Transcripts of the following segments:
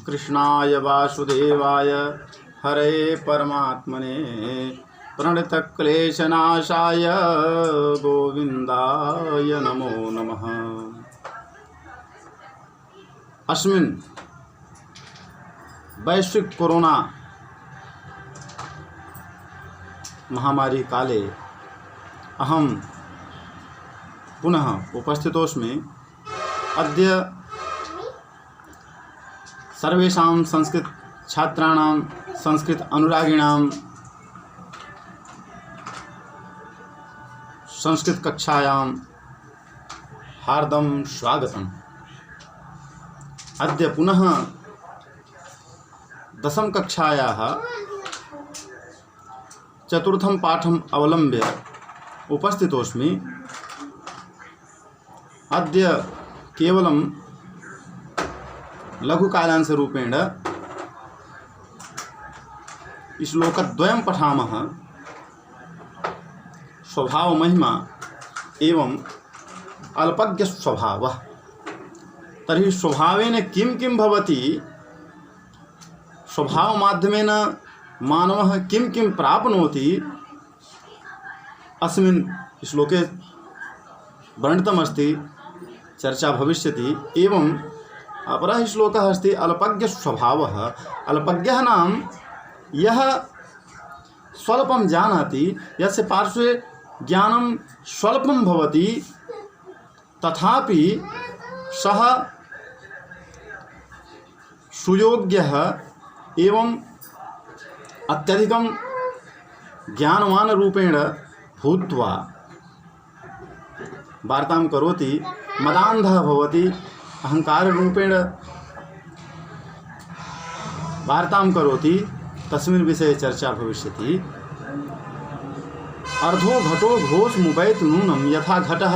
कृष्णाय वासुदेवाय हरे परमात्मने प्रणतक्लेशनाशाय गोविन्दाय नमो नमः। अस्मिन् वैश्विक कोरोना महामारी काले अहम पुनः उपस्थितोऽस्मि। अद्य सर्वेषां संस्कृत छात्राणां संस्कृत अनुरागिणां संस्कृत कक्षायां हार्दं स्वागतम्। अद्य पुनः दशम कक्षायाः चतुर्थं पाठम् अवलम्ब्य उपस्थितोऽस्मि। अद्य केवलं लघुकालांशरूपेण श्लोकद्वयं पठामः। स्वभाव महिमा एवं अल्पज्ञ स्वभावः। तर्हि स्वभावेन किं किं भवति, स्वभाव माध्यमेन मानवः किं किं प्राप्नोति, अस्मिन् श्लोके वर्णितमस्ति, चर्चा भविष्यति। एवं अपरः श्लोकः अस्ति अल्पज्ञ स्वभावः। अल्पज्ञः नाम यः स्वल्पं जानाति, यस्य पार्श्वे ज्ञानं स्वल्पं भवति, तथापि सः सुयोग्यः एवं अत्यधिकं ज्ञानवान रूपेण भूत्वा वार्तां करोति, मदान्धः भवति, अहंकार रूपेण वार्तां करोति, तस्मिन् विषये चर्चा भविष्यति। अर्धो घटो घोषमुपैति नूनं यथा घटः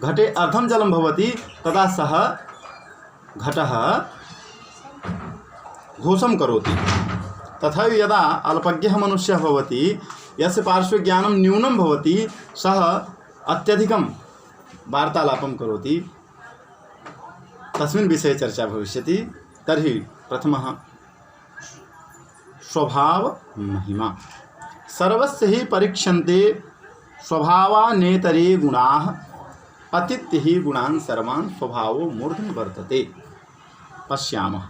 घटे अर्धं जलं भवति तदा सः घटः घोषं करोति। तथा यदा अल्पज्ञः मनुष्यः भवति, यस्य पार्श्वे ज्ञानं न्यूनं भवति, सः अत्यधिकं वार्तालापं करोति, तस्मिन् विषये चर्चा भविष्यति। तर्हि प्रथमः स्वभाव महिमा। सर्वस्य हि परीक्ष्यन्ते स्वभावानेतरे गुणाः, अतीत्य हि गुणान् सर्वान् स्वभावो मूर्धनि वर्तते। पश्यामः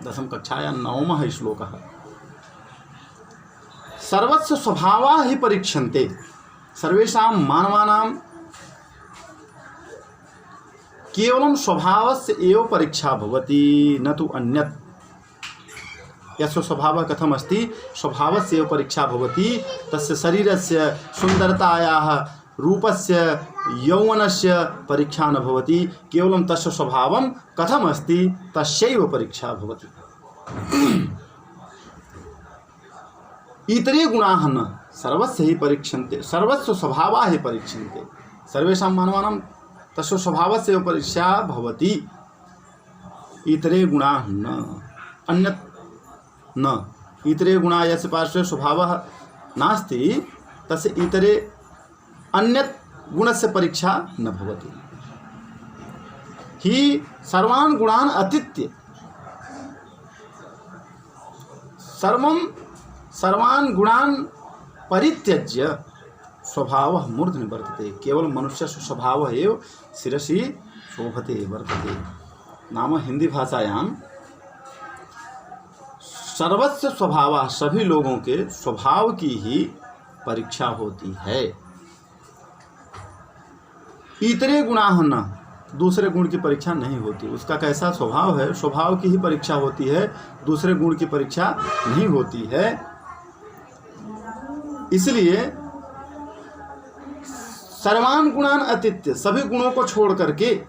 दशम कक्षायां नवमः श्लोकः। सर्वस्य स्वभावाः हि परीक्ष्यन्ते। सर्वेषां मानवानां केवलं स्वभावस्य एव परीक्षा भवति, न तु अन्यत्। यस्य स्वभावः कथम् अस्ति, स्वभावस्य एव परीक्षा भवति। तस्य शरीरस्य सुन्दरतायाः, रूपस्य, यौवनस्य परीक्षा न भवति, केवलं तस्य स्वभावं कथम् अस्ति तस्यैव परीक्षा भवति। इतरे गुणाः न सर्वस्य हि परीक्ष्यन्ते, सर्वस्य स्वभावाः हि परीक्ष्यन्ते। सर्वेषां मानवानां तस्य स्वभावस्य परीक्षा भवति। इतरे गुणाः न, अन्यत् न। इतरे गुणाः यस्य पार्श्वे स्वभावः नास्ति, तस्य इतरे अन्यत् गुणस्य परीक्षा न भवति। हि सर्वान् गुणान् अतीत्य सर्वान् गुणान् परित्यज्य स्वभावः मूर्धनि वर्तते। केवल मनुष्यस्य स्वभावः एव शिरसि शोभते वर्तते। नाम हिंदी भाषायां सर्वस्य स्वभाव, सभी लोगों के स्वभाव की ही परीक्षा होती है। इतरे गुणाः न, दूसरे गुण की परीक्षा नहीं होती। उसका कैसा स्वभाव है, स्वभाव की ही परीक्षा होती है, दूसरे गुण की परीक्षा नहीं होती है। इसलिए सर्वान् गुणान् अतीत्य, सभी गुणों को छोड़ करके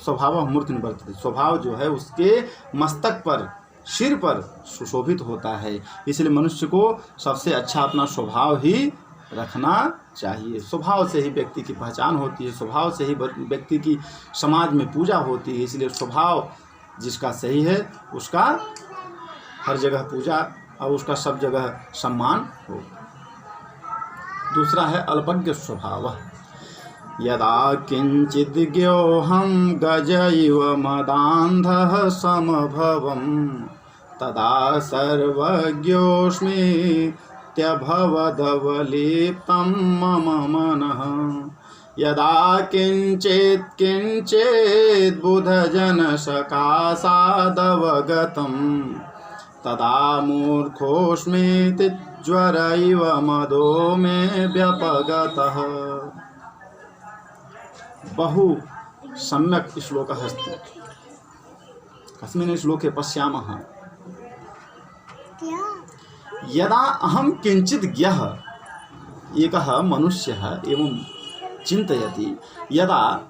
स्वभाव मूर्धनि वर्तते। स्वभाव जो है उसके मस्तक पर, सिर पर सुशोभित होता है। इसलिए मनुष्य को सबसे अच्छा अपना स्वभाव ही रखना चाहिए। स्वभाव से ही व्यक्ति की पहचान होती है, स्वभाव से ही व्यक्ति की समाज में पूजा होती है। इसलिए स्वभाव जिसका सही है उसका हर जगह पूजा और उसका सब जगह सम्मान हो। दूसरा है अल्पज्ञ स्वभाव। यदा किञ्चिद्ज्ञोऽहं गज इव मदान्धः समभवं तदा सर्वज्ञोऽस्मीत्यभवदवलिप्तं मम मनः। यदा किञ्चित् बुधजनसकाशादवगतं तदा मूर्खोऽस्मीति ज्वर इव मदो मे व्यपगतः। बहु सम्यक् श्लोकः अस्ति। कस्मिन् श्लोके पश्यामः, यदा अहं किञ्चित् ज्ञः, एकः मनुष्यः एवं चिन्तयति, यदा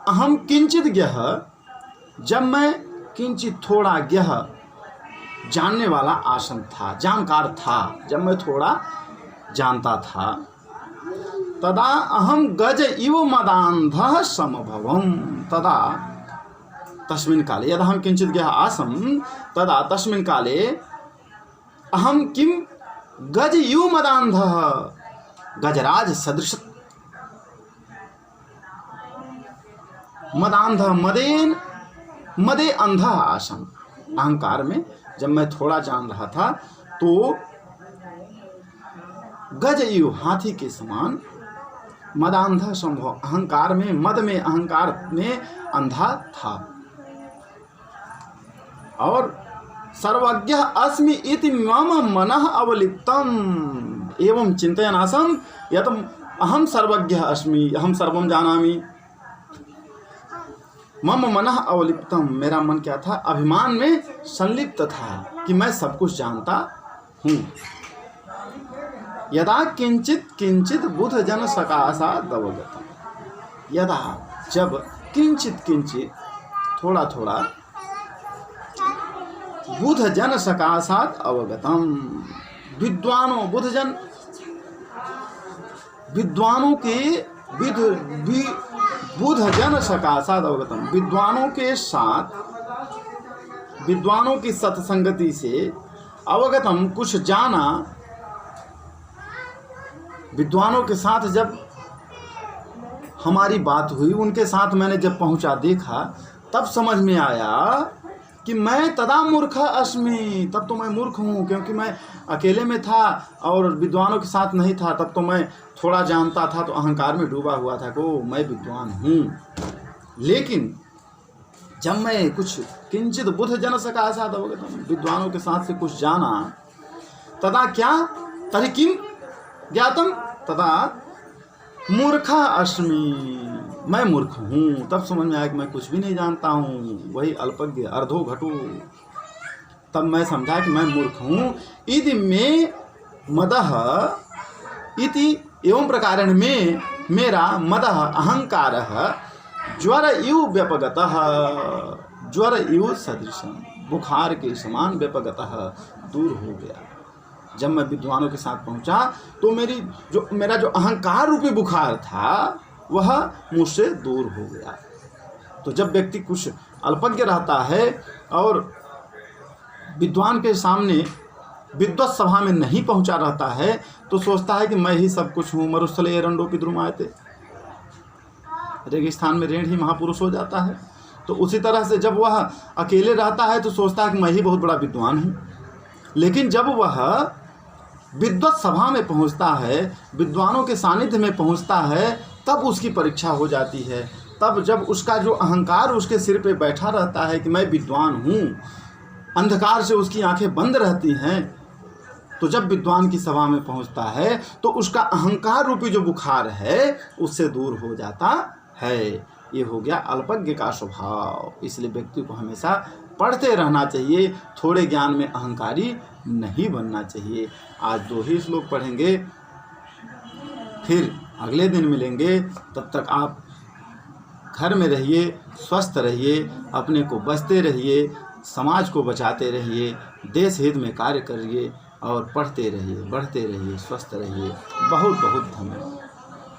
अहं किञ्चित् ज्ञः, जब मैं किंचित थोड़ा ज्ञः जानने वाला आसन था, जानकार था, जब मैं थोड़ा जानता था, तदा अहम गज इव मदान्धः समभवम्, तदा तस्मिन् काले, यदा अहं किंचित ज्ञः आसं तदा तस्मिन् काले अहं किं गज इव मदान्धः, गजराज सदृश, मदान्धः मदे अंधा आसम। अहंकार में जब मैं थोड़ा जान रहा था तो गज इव, हाथी के समान, मदान्धा संभव, अहंकार में, मद में, अहंकार में अंधा था। और सर्वज्ञ अस्मि इति मम मनः अवलिप्तम एवं चिन्तयनासम यत अहम सर्वज्ञ अस्मि, अहम सर्वम जानामि, मम मनः अवलिप्तम, मेरा मन क्या था, अभिमान में संलिप्त था कि मैं सब कुछ जानता हूँ। यदा किंचित किंचित बुध जन सकाशात् अवगतम, यदा जब किंचित किंचित थोड़ा थोड़ा बुध जन सकाशात् अवगतम, विद्वानों, बुधजन विद्वानों के बुध जन सकाशात् अवगतम, विद्वानों के साथ, विद्वानों की सत्संगति से अवगतम, कुछ जाना। विद्वानों के साथ जब हमारी बात हुई, उनके साथ मैंने जब पहुंचा देखा, तब समझ में आया कि मैं तदा मूर्ख अस्मि, तब तो मैं मूर्ख हूँ, क्योंकि मैं अकेले में था और विद्वानों के साथ नहीं था। तब तो मैं थोड़ा जानता था तो अहंकार में डूबा हुआ था कि मैं विद्वान हूँ। लेकिन जब मैं कुछ किंचित बुध जन सकाशात् अवगतम, विद्वानों के साथ से कुछ जाना, तदा क्या, तर्हि किम ज्ञातम, तदा मूर्खा अस्मि, मैं मूर्ख हूँ। तब समझ में आया कि मैं कुछ भी नहीं जानता हूँ, वही अल्पज्ञ, अर्धो घटो। तब मैं समझा कि मैं मूर्ख हूँ। इति मे मदः इति एवं प्रकारेण में, मेरा मदः अहंकारः ज्वर इव व्यपगतः, ज्वर इव सदृशं, बुखार के समान व्यपगतः, दूर हो गया। जब मैं विद्वानों के साथ पहुंचा तो मेरा जो अहंकार रूपी बुखार था वह मुझसे दूर हो गया। तो जब व्यक्ति कुछ अल्पज्ञ रहता है और विद्वान के सामने, विद्वत सभा में नहीं पहुंचा रहता है, तो सोचता है कि मैं ही सब कुछ हूँ। मरुस्थले एरंडोपि द्रुमायते, रेगिस्तान में रेंड ही महापुरुष हो जाता है। तो उसी तरह से जब वह अकेले रहता है तो सोचता है कि मैं ही बहुत बड़ा विद्वान हूँ। लेकिन जब वह विद्वत सभा में पहुंचता है, विद्वानों के सानिध्य में पहुंचता है, तब उसकी परीक्षा हो जाती है। तब जब उसका जो अहंकार उसके सिर पे बैठा रहता है कि मैं विद्वान हूँ, अंधकार से उसकी आंखें बंद रहती हैं, तो जब विद्वान की सभा में पहुंचता है तो उसका अहंकार रूपी जो बुखार है उससे दूर हो जाता है। ये हो गया अल्पज्ञ का स्वभाव। इसलिए व्यक्ति को हमेशा पढ़ते रहना चाहिए, थोड़े ज्ञान में अहंकारी नहीं बनना चाहिए। आज 2 ही श्लोक पढ़ेंगे, फिर अगले दिन मिलेंगे। तब तक आप घर में रहिए, स्वस्थ रहिए, अपने को बचते रहिए, समाज को बचाते रहिए, देश हित में कार्य करिए और पढ़ते रहिए, बढ़ते रहिए, स्वस्थ रहिए। बहुत बहुत धन्यवाद।